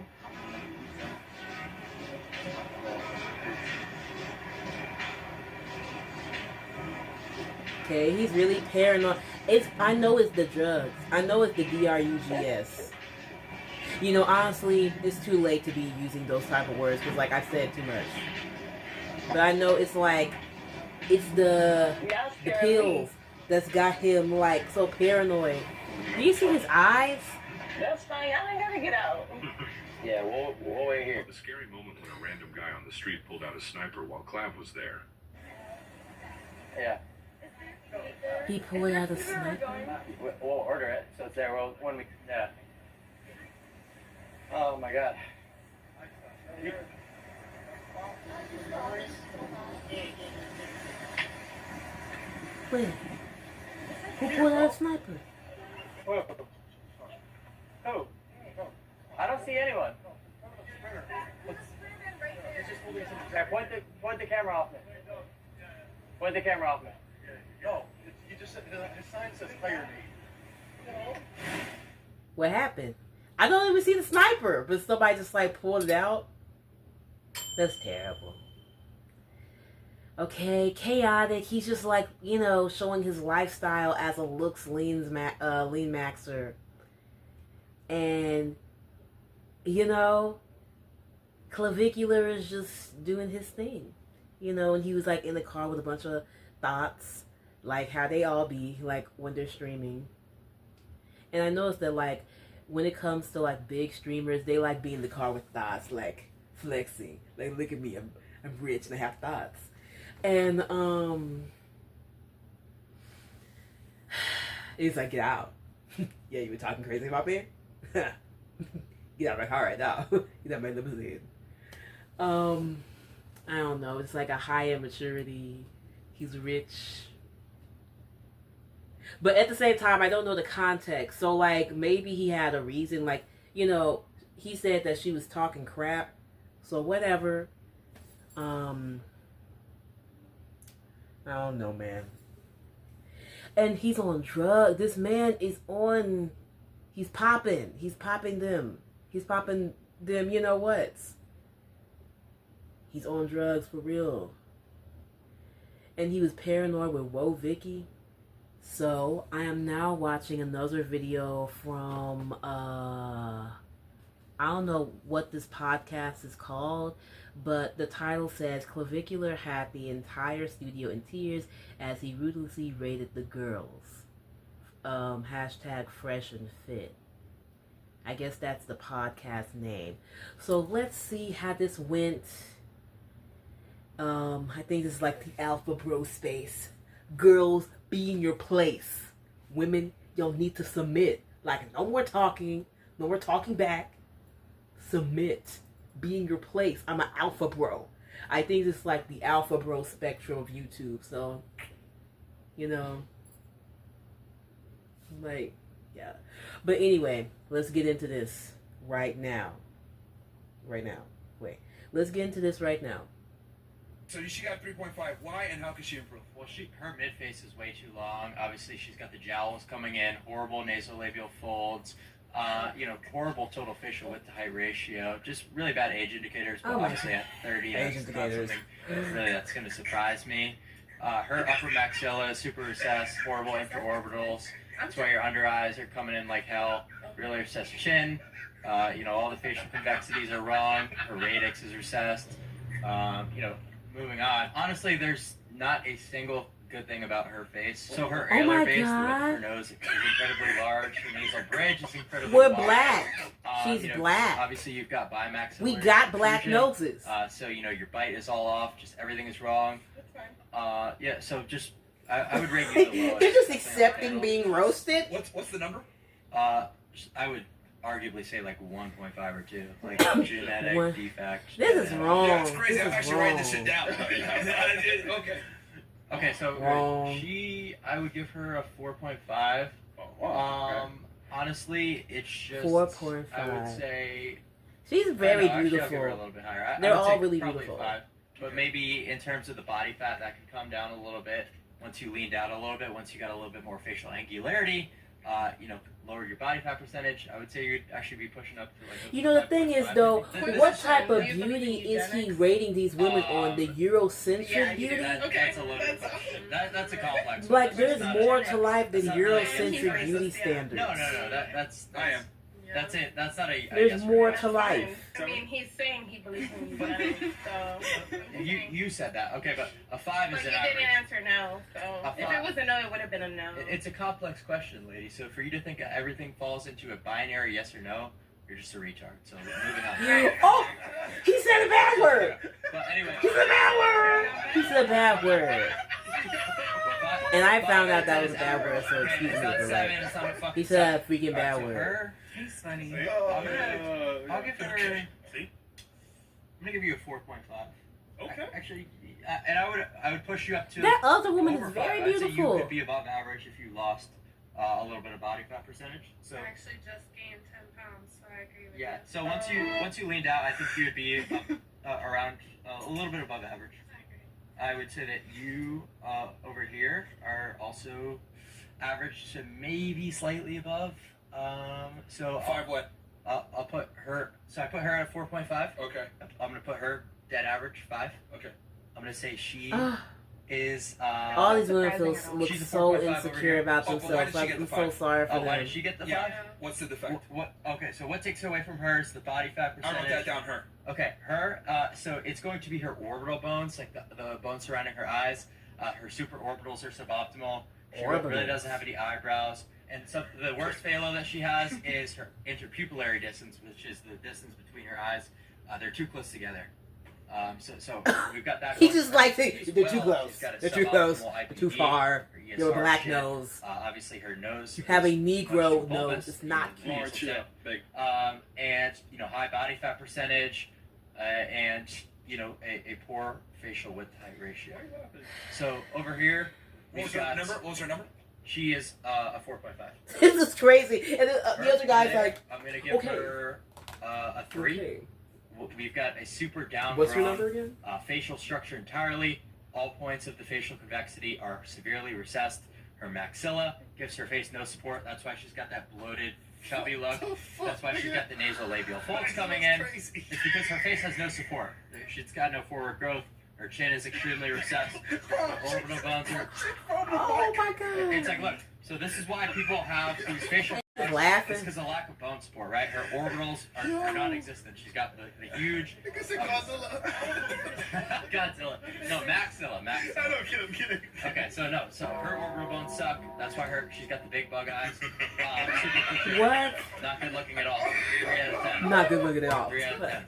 Okay, he's really paranoid. I know it's the drugs. I know it's the drugs. You know, honestly, it's too late to be using those type of words because, like I said, too much. But I know it's like, it's the pills that's got him like so paranoid. Do you see his eyes?
That's fine. I ain't gotta get out.
Yeah, we'll wait here.
A scary moment when a random guy on the street pulled out a sniper while Clav was there.
Yeah.
He pulled out a sniper.
We'll order it, so it's there. Yeah. Oh my god.
Wait. Who pulled out a sniper?
Who? I don't see anyone. Point the camera off me. Point the camera off me.
No, you just said his sign says fire me.
What happened? I don't even see the sniper, but somebody just like pulled it out. That's terrible. Okay, chaotic. He's just like, you know, showing his lifestyle as a lean maxer. And, you know, Clavicular is just doing his thing. You know, and he was like in the car with a bunch of thoughts, like how they all be, like when they're streaming. And I noticed that, like, when it comes to like big streamers, they like being in the car with thoughts, like flexing. Like, look at me, I'm rich and I have thoughts. And he's like, get out. Yeah, you were talking crazy about me? Get out of my car right now. Get out of my limousine. I don't know. It's like a high immaturity. He's rich. But at the same time, I don't know the context. So, like, maybe he had a reason. Like, you know, he said that she was talking crap. So, whatever. I don't know, man. And he's on drugs. This man is on... He's popping. He's popping them. He's popping them, you know what? He's on drugs for real. And he was paranoid with Whoa Vicky. So, I am now watching another video from, I don't know what this podcast is called, but the title says, Clavicular had the entire studio in tears as he ruthlessly rated the girls. Hashtag fresh and fit. I guess that's the podcast name. So, let's see how this went. I think this is like the alpha bro space. Girls, be in your place. Women, y'all need to submit. Like, no more talking. No more talking back. Submit. Be in your place. I'm an alpha bro. I think it's like the alpha bro spectrum of YouTube. So, you know. Like, yeah. But anyway, let's get into this. right now. Right now. Wait. Let's get into this right now.
So she got 3.5. Why and how can she improve?
Well, her mid face is way too long. Obviously, she's got the jowls coming in, horrible nasolabial folds. Horrible total facial width to height ratio. Just really bad age indicators. But obviously at 30, that's not something really that's going to surprise me. Her upper maxilla is super recessed, horrible infraorbitals. That's why your under eyes are coming in like hell. Really recessed chin. All the facial convexities are wrong. Her radix is recessed. Moving on. Honestly, there's not a single good thing about her face. So her alar base, her nose is incredibly large. Her nasal bridge is incredibly large.
We're black. She's black.
Obviously, you've got bimaxillary.
We got black
protrusion.
noses.
So your bite is all off. Just everything is wrong.
That's fine.
So just I would rate you the lowest.
You're just accepting being roasted.
What's the number?
I would arguably say like 1.5 or 2, like genetic defect.
This is wrong.
Yeah, it's crazy. I'm
This is
actually writing this shit down. Okay.
Okay, so
Wrong.
I would give her a 4.5.
Oh, wow.
Honestly, it's just
4.5.
I would say
She's very
actually,
beautiful.
I'll give her a little bit higher.
They're
I would
all
say
really
probably
beautiful.
5. But maybe in terms of the body fat, that could come down a little bit once you leaned out a little bit. Once you got a little bit more facial angularity, lower your body fat percentage. I would say you'd actually be pushing up to like.
The thing is, though, what type of
Do you believe
beauty
in
is he
eugenics?
rating these women on? The Eurocentric
Yeah,
beauty?
That's a little bit. That's a complex.
Like,
one.
there's
That's
more
not-
to life than
that's not really-
Eurocentric beauty standards.
No. That's
I am.
That's it. That's not a.
There's
yes or
more
no.
to life.
I mean, he's saying he believes in eugenics, so.
You said that. Okay, but a 5
But
is
you
an
didn't
average.
answer no, so if it was a no, it would have been a no.
It's a complex question, lady. So for you to think everything falls into a binary yes or no, you're just a retard. So moving on.
Oh! He said a bad word!
But anyway.
He said a bad word! He said a bad word. And I found out that was a bad word, so excuse me.
It's not
But
7,
like,
it's not a fucking
he said a
7.
freaking bad
So
word.
her,
He's funny.
I'll give her.
See?
I'm gonna give you a 4.5.
Okay.
Actually, and I would push you up to.
That other woman
over
is
5.
very
I'd say
beautiful.
you could be above average if you lost a little bit of body fat percentage. So
I actually just gained 10 pounds, so I agree with
yeah.
you.
So once you leaned out, I think you would be around a little bit above average. I would say that you over here are also average to maybe slightly above. So
5 what?
I'll put her. So I put her at a 4.5.
Okay.
I'm gonna put her dead average 5.
Okay.
I'm gonna say she is.
All these women look
She's a
so
4.5 over
insecure
here.
about
Oh, but why
themselves.
did she
Like,
get
I'm
the
so
5?
sorry for
Oh, why
them.
did she get the 5?
Yeah. What's the defect?
Okay, so what takes away from her is the body fat
I wrote
percentage.
that down. Her.
Okay, her. So it's going to be her orbital bones, like the bones surrounding her eyes. Her supraorbitals are suboptimal. She really
Orbitals.
doesn't have any eyebrows. And so the worst phalo that she has is her interpupillary distance, which is the distance between her eyes. They're too close together. So we've got that.
He
going
just
for her.
like, they're too
She's
close.
got a
They're too close.
suboptimal
They're too
IPD,
far.
her
You have a
ESR
black
shit.
nose.
Obviously, her nose.
You have a
is
Negro
much
nose.
bulbous,
It's not
huge,
cute.
so,
Big.
and high body fat percentage, and a poor facial width height ratio. So over here,
What was
we've
her
got
number? What was her number?
she is a 4.5.
This is crazy. And the other guy's like,
I'm gonna give
okay.
her a 3.
okay.
We've got a super down.
What's your number again?
Facial structure entirely. All points of the facial convexity are severely recessed. Her maxilla gives her face no support. That's why she's got that bloated, chubby look. That's why she's got the nasolabial folds coming in. It's because her face has no support. She's got no forward growth. Her chin is extremely recessed. Her orbital bones are.
Oh my god.
It's like, look. So this is why people have these facial. It's
Laughing.
because of lack of bone support, right? Her orbitals are non-existent. She's got the huge.
Because of Godzilla.
Godzilla. No, maxilla.
I don't I'm kidding.
Okay, so no, so her orbital bones suck. That's why she's got the big bug eyes.
What?
Not good looking at all. 3 out of 10.
Not good looking at all.
3 out of 10.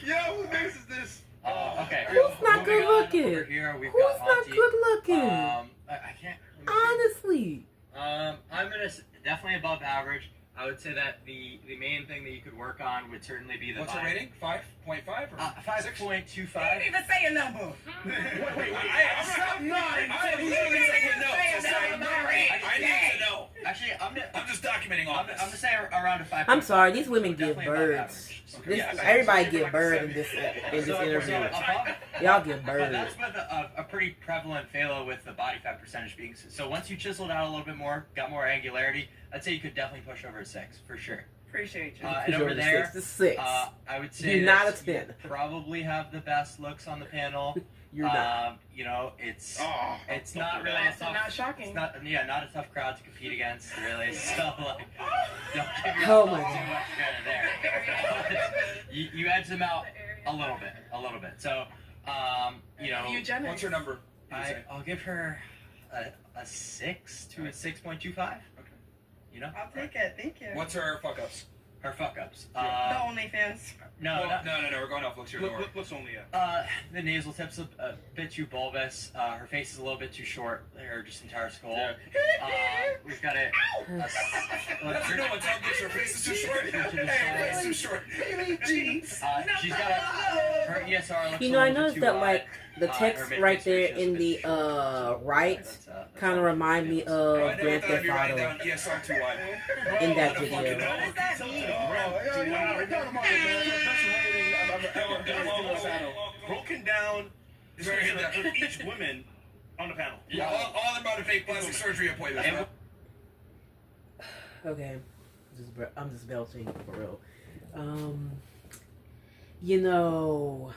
Yo, who makes this?
Okay.
Who's not
moving
good
on,
looking?
Over here, we've
Who's
got
not
Auntie.
good looking?
I can't.
Honestly.
I'm gonna definitely above average. I would say that the main thing that you could work on would certainly be the.
What's her rating? 5.5 or
5.25.
You didn't even say a number.
Wait. I'm not. I need to know. I need to know.
Actually,
I'm just documenting all
I'm
this.
gonna say around a 5.
I'm sorry, these women give
Definitely above
birds.
average.
This,
Yeah,
everybody
so
give
like
bird
a
in this
So
interview.
above,
Y'all give
but
bird.
that's with a pretty prevalent failure with the body fat percentage being. So once you chiseled out a little bit more, got more angularity, I'd say you could definitely push over a 6 for sure.
Appreciate you.
And over there,
This is 6.
I would say
You're not
that
a 10.
you probably have the best looks on the panel.
You're not.
You know, it's
Oh,
it's not really a
Also
tough,
not shocking.
It's not a tough crowd to compete against, really. So like, don't give
Oh
yourself
my
too
God.
much credit there. you edge them out a little bit. So, you know,
Eugenics.
what's her number?
I'll give her a 6 to a 6.25.
Okay.
You know,
I'll take it. Thank you.
What's her fuck ups?
her fuck ups.
The OnlyFans.
No,
No. We're going off looks here. Don't worry.
What's only at?
the nasal tip's a bit too bulbous. Her face is a little bit too short. Her just entire skull.
Yeah.
We've got a
That's her no one tell me her face is too short. Hey, face too short.
she's got her ESR looks
You know,
a
I
little
noticed
too
that
high.
like the
Her
text
mid-face
right there
ratio's a
in
bit
the
too short.
right
That's
kind of remind me of
I never
Grand
thought I'd
Theft
be writing
Auto
down ESR too wide.
in that
What the fuck
video.
is that?
What does that mean?
Broken down
Very in depth.
of each woman on the panel.
Yeah, all about a fake plastic surgery appointment.
And
Okay, I'm just belching for real. You know,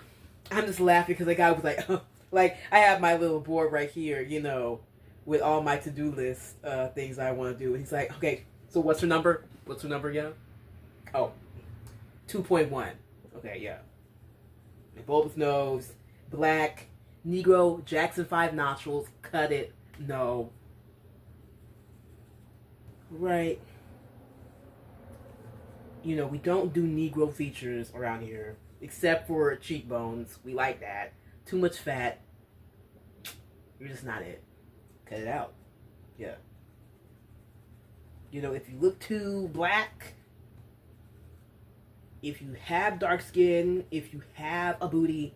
I'm just laughing because the guy was like, like I have my little board right here, you know, with all my to-do list things I want to do. And he's like, okay, so what's her number? What's her number again? Oh, 2.1. Okay, yeah. Bulbous nose, black, Negro, Jackson 5 nostrils, cut it, no. Right. You know, we don't do Negro features around here, except for cheekbones. We like that. Too much fat. You're just not it. Cut it out. Yeah. You know, if you look too black, if you have dark skin, if you have a booty,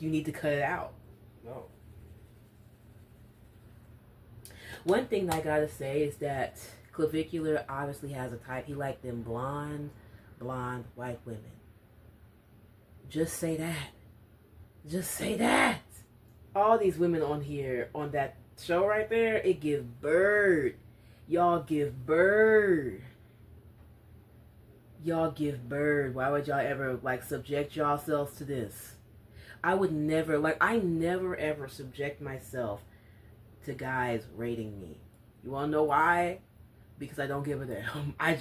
you need to cut it out. No. One thing I gotta say is that Clavicular obviously has a type. He liked them blonde white women. Just say that. Just say that. All these women on here, on that show right there, it give bird. Y'all give bird. Y'all give bird. Why would y'all ever, like, subject yourselves to this? I would never, like, I never ever subject myself to guys rating me. You wanna know why? Because I don't give a damn. I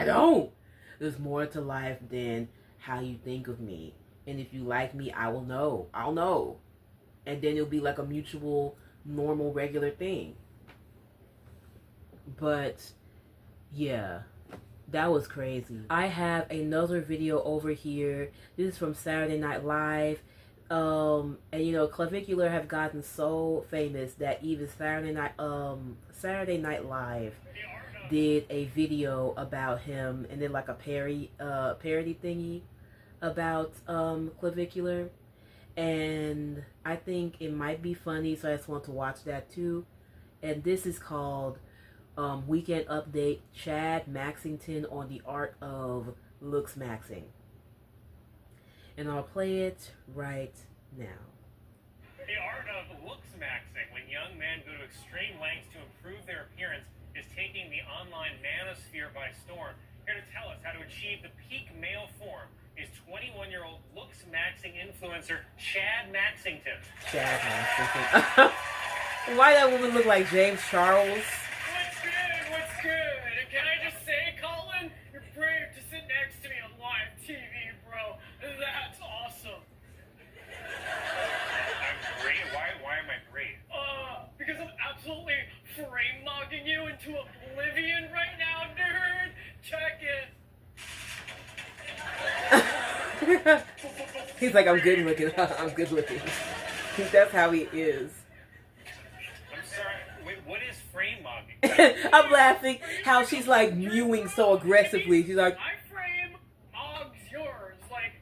don't. There's more to life than how you think of me. And if you like me, I will know. I'll know. And then it'll be like a mutual, normal, regular thing. But, yeah. That was crazy. I have another video over here. This is from Saturday Night Live. And you know, Clavicular have gotten so famous that even Saturday Night Live did a video about him, and then like a parody thingy about Clavicular. And I think it might be funny, so I just want to watch that too. And this is called Weekend Update, Chad Maxington on the Art of Looksmaxxing. And I'll play it right now.
The art of looksmaxxing, when young men go to extreme lengths to improve their appearance, is taking the online manosphere by storm. Here to tell us how to achieve the peak male form is 21-year-old looksmaxxing influencer Chad Maxington.
Chad Maxington. Why that woman look like James Charles?
What's good? What's good? And can I just say, Colin, you're brave to sit next to me on live TV, bro. That's awesome. I'm great? Why am I great? Because I'm absolutely frame mogging you into oblivion right now, nerd. Check it.
He's like, I'm good looking. I'm good looking. That's how he is.
I'm sorry. Wait, what is frame mogging?
I'm laughing how she's like mewing so aggressively. She's like,
My frame mogs yours. Like,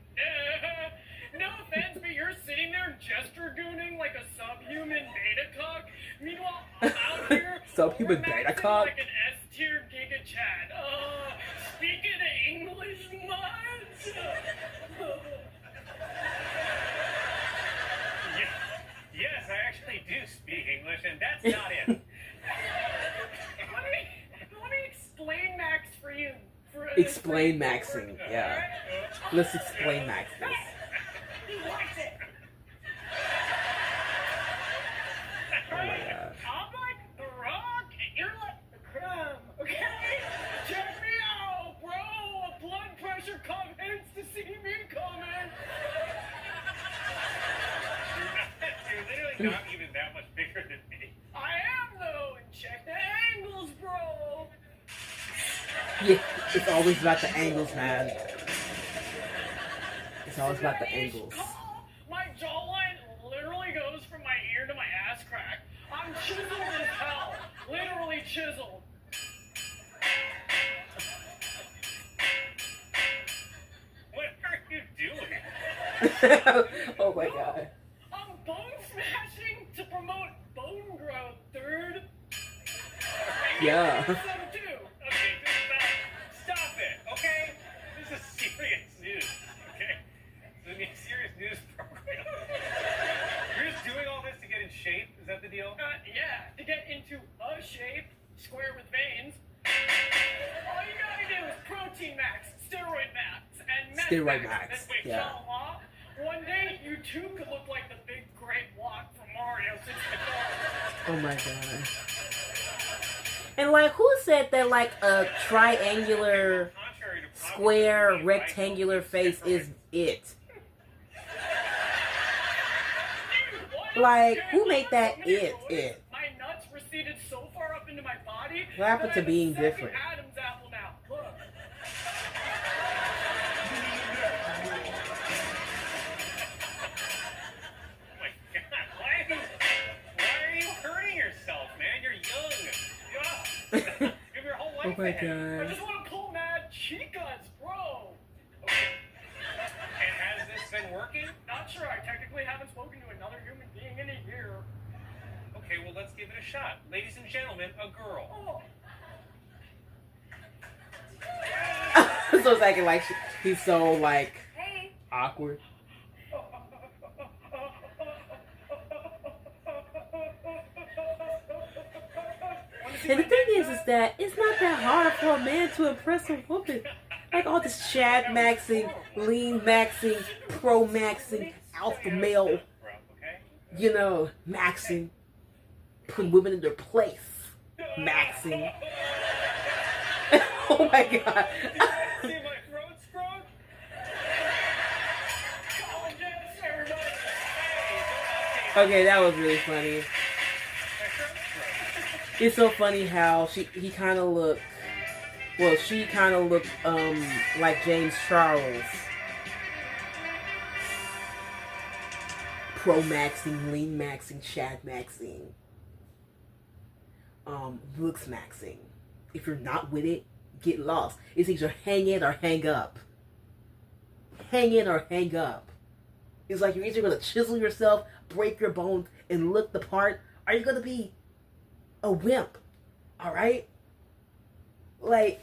no offense, but you're sitting there gesture gooning like a subhuman beta cock. Meanwhile, I'm out here
Some people
We're
beta
maxing
cock.
like an S-tier Giga Chad. Speaking of English mods. Yes, I actually do speak English, and that's not it. let me explain Max for you.
Explain maxing, yeah. Let's explain Max this.
He likes it.
Oh my god.
I'm like the rock, and you're like the crumb, okay? Check me out, bro. A blood pressure comments to see me coming. You're literally not even that much bigger than me. I am though, and check the angles, bro.
Yeah, it's always about the angles, man. It's always about the angles.
My jawline literally goes from my ear to my ass crack. I'm chiseled as hell. Literally chiseled. What are you doing?
Oh my god.
I'm bone smashing to promote bone growth, dude.
Yeah.
Some do. Okay, stop it, okay? This is serious news, okay? This is a serious news program. You're just doing all this to get in shape? Is that the deal? Yeah, to get into a shape, square with veins. All you gotta do is protein max, steroid max, and max.
Steroid max,
And wait,
yeah.
inshallah, one day you too could look like the big great walk from Mario 64.
Oh my god. And like, who said that like a triangular, square, rectangular face is it? Like, who made that it?
My nuts receded so far up into my body.
What happened to
that I have a
being
second
different?
Adam's apple now. Look. Oh my god, why are you hurting yourself, man? You're young. Yeah. Give your whole life
Oh my
ahead. I
god.
just want to pull mad chicas, bro. Okay. And has this been working? Not sure. I technically haven't spoken to another human being in a year. Okay, well, let's give it a shot. Ladies and gentlemen, a girl. Oh.
So it's acting like he's so like
Hey.
awkward. And the thing is that it's not that hard for a man to impress a woman. Like all this Chad maxing, lean maxing, pro maxing, alpha male, you know, maxing, putting women in their place, maxing. Oh my god.
See my throat scrub? Oh, yes, everybody. Hey,
Okay, that was really funny. It's so funny how he kind of looked, well, she kind of looked like James Charles. Pro maxing, lean maxing, Chad maxing, Looksmaxxing. If you're not with it, get lost. It's either hang in or hang up. Hang in or hang up. It's like you're either gonna chisel yourself, break your bones, and look the part, or you're gonna be a wimp. Alright? Like,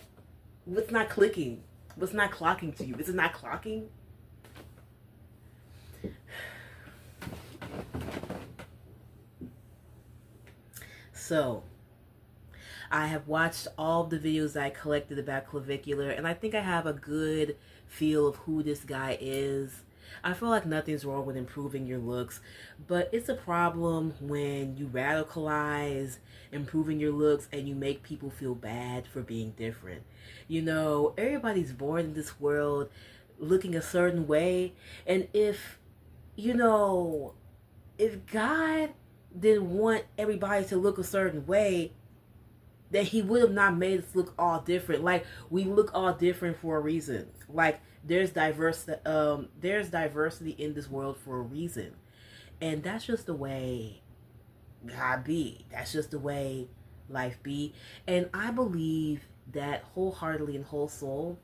what's not clicking? What's not clocking to you? Is it not clocking? So, I have watched all the videos I collected about Clavicular, and I think I have a good feel of who this guy is. I feel like nothing's wrong with improving your looks, but it's a problem when you radicalize improving your looks and you make people feel bad for being different. You know, everybody's born in this world looking a certain way, and if, you know, if God didn't want everybody to look a certain way, then he would have not made us look all different. Like, we look all different for a reason. Like, there's diversity in this world for a reason. And that's just the way God be. That's just the way life be. And I believe that wholeheartedly and whole soul.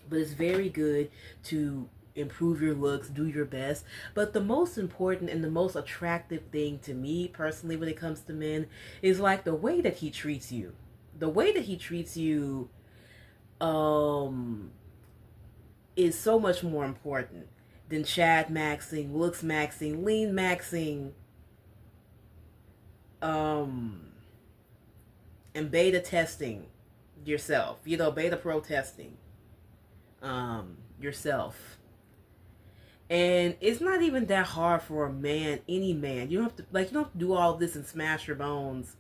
But it's very good to improve your looks, do your best. But the most important and the most attractive thing to me personally when it comes to men is like the way that he treats you. The way that he treats you is so much more important than Chad maxing, looks maxing, lean maxing, and beta testing yourself. You know, beta protesting yourself. And it's not even that hard for a man, any man. You don't have to do all this and smash your bones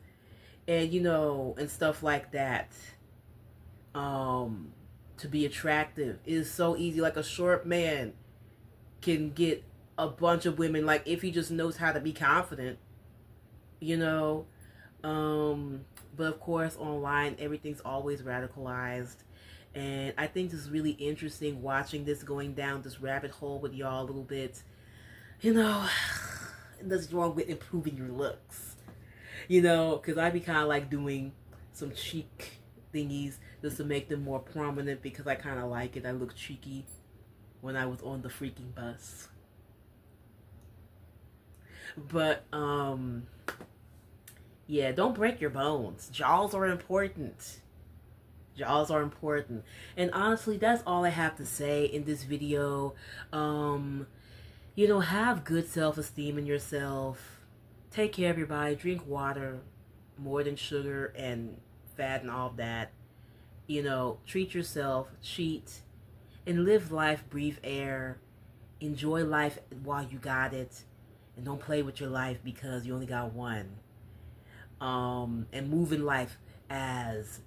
and, you know, and stuff like that. To be attractive. It is so easy. Like, a short man can get a bunch of women, like, if he just knows how to be confident, you know. But of course, online, everything's always radicalized. And I think this is really interesting, watching this, going down this rabbit hole with y'all a little bit. You know, nothing's wrong with improving your looks. You know, because I be kind of like doing some cheek thingies just to make them more prominent, because I kind of like it. I look cheeky when I was on the freaking bus. But, yeah, don't break your bones. Jaws are important. Jaws are important. And honestly, that's all I have to say in this video. You know, have good self-esteem in yourself. Take care of your body. Drink water more than sugar and fat and all of that. You know, treat yourself, cheat, and live life, breathe air. Enjoy life while you got it. And don't play with your life because you only got one. And move in life as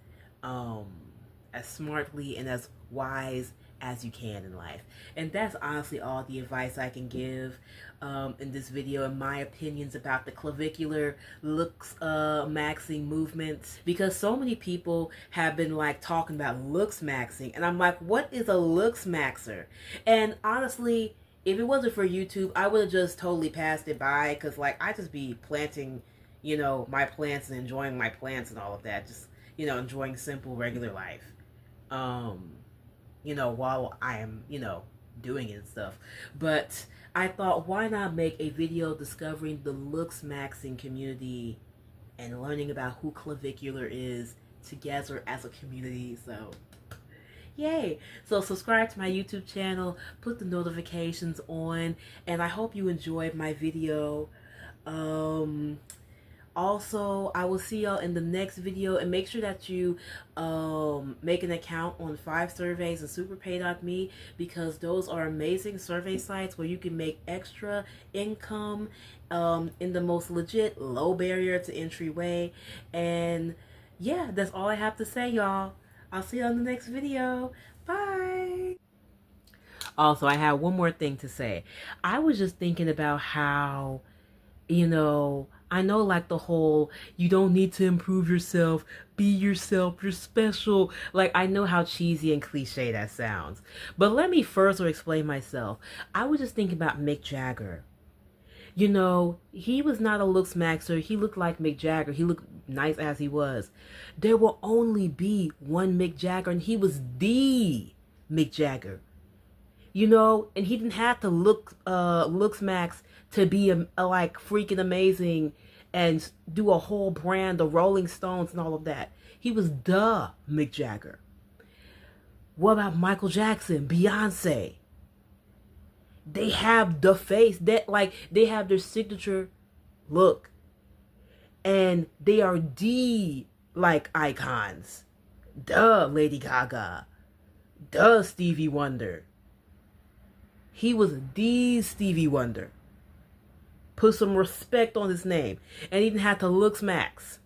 smartly and as wise as you can in life. And that's honestly all the advice I can give in this video, and my opinions about the clavicular looks maxing movement, because so many people have been like talking about looks maxing, and I'm like, what is a looks maxer? And honestly, if it wasn't for YouTube, I would have just totally passed it by, because like I just be planting, you know, my plants and enjoying my plants and all of that, just, you know, enjoying simple regular life, you know, while I am, you know, doing it and stuff. But I thought, why not make a video discovering the looks maxing community and learning about who Clavicular is together as a community. So yay. So subscribe to my YouTube channel, put the notifications on, and I hope you enjoyed my video. Also, I will see y'all in the next video, and make sure that you make an account on 5 Surveys and SuperPay.me, because those are amazing survey sites where you can make extra income in the most legit, low barrier to entry way. And yeah, that's all I have to say, y'all. I'll see you on the next video. Bye. Also, I have one more thing to say. I was just thinking about how, you know, I know like the whole, you don't need to improve yourself, be yourself, you're special. Like, I know how cheesy and cliche that sounds. But let me further explain myself. I was just thinking about Mick Jagger. You know, he was not a looks maxer. He looked like Mick Jagger. He looked nice as he was. There will only be one Mick Jagger, and he was the Mick Jagger. You know, and he didn't have to looks max to be like freaking amazing and do a whole brand, the Rolling Stones and all of that. He was the Mick Jagger. What about Michael Jackson, Beyonce? They have the face that, like, they have their signature look, and they are the like icons. Duh, Lady Gaga. Duh, Stevie Wonder. He was the Stevie Wonder. Put some respect on his name. And he didn't have to looks max.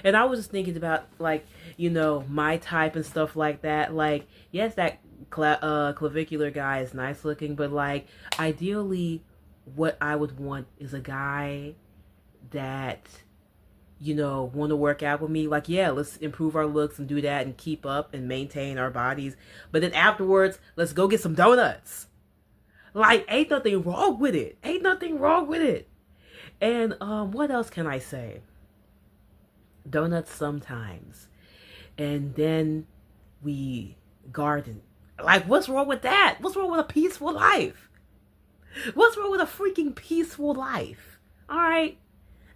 And I was just thinking about, like, you know, my type and stuff like that. Like, yes, that clavicular guy is nice looking, but like, ideally, what I would want is a guy that, you know, want to work out with me. Like, yeah, let's improve our looks and do that and keep up and maintain our bodies. But then afterwards, let's go get some donuts. Like, ain't nothing wrong with it. Ain't nothing wrong with it. And what else can I say? Donuts sometimes. And then we garden Like, what's wrong with that? What's wrong with a peaceful life? What's wrong with a freaking peaceful life? All right?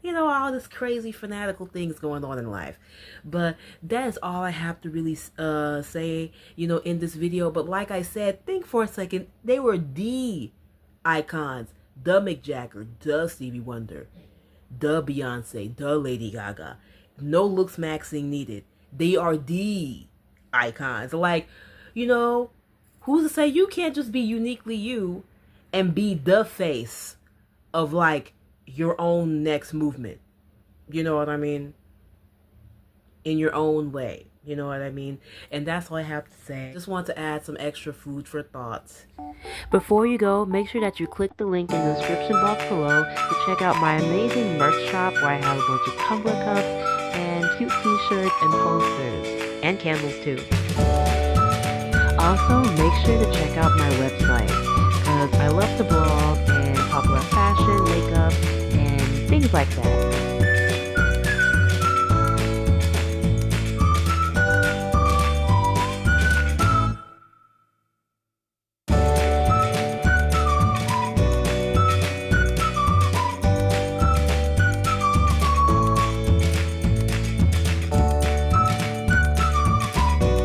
You know, all this crazy fanatical things going on in life. But that is all I have to really say, you know, in this video. But like I said, think for a second. They were the icons. The Mick Jagger, the Stevie Wonder, the Beyonce, the Lady Gaga. No Looksmaxxing needed. They are the icons. Like, you know, who's to say you can't just be uniquely you and be the face of, like, your own next movement? You know what I mean? In your own way. You know what I mean? And that's all I have to say. Just want to add some extra food for thoughts. Before you go, make sure that you click the link in the description box below to check out my amazing merch shop where I have a bunch of tumbler cups and cute t-shirts and posters. And candles too. Also, make sure to check out my website because I love to blog and talk about fashion, makeup, and things like that.